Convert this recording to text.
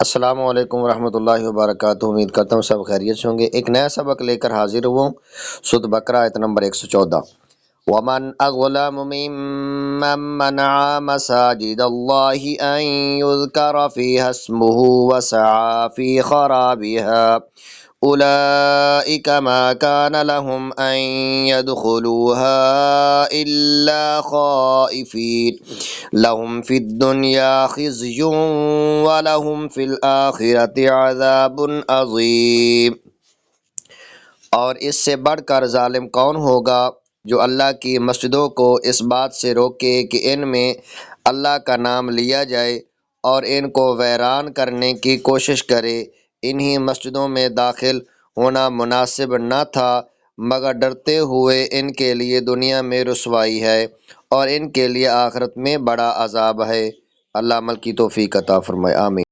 السلام علیکم ورحمۃ اللہ وبرکاتہ۔ امید کرتا ہوں سب خیریت سے ہوں گے۔ ایک نیا سبق لے کر حاضر ہوں۔ سورۃ بقرہ آیت نمبر 114۔ ومن اظلم ممن منع مساجد اللہ ان یذکر فیہا اسمہ وسعى فی خرابها اولئک ما کان لهم ان يدخلوها الا خائفین لهم فی الدنیا خزی ولهم فی الآخرۃ عذاب عظیم۔ اور اس سے بڑھ کر ظالم کون ہوگا جو اللہ کی مسجدوں کو اس بات سے روکے کہ ان میں اللہ کا نام لیا جائے اور ان کو ویران کرنے کی کوشش کرے۔ انہی مسجدوں میں داخل ہونا مناسب نہ تھا مگر ڈرتے ہوئے ان کے لیے دنیا میں رسوائی ہے اور ان کے لیے آخرت میں بڑا عذاب ہے۔ اللہ عمل کی توفیق عطا فرمائے، آمین۔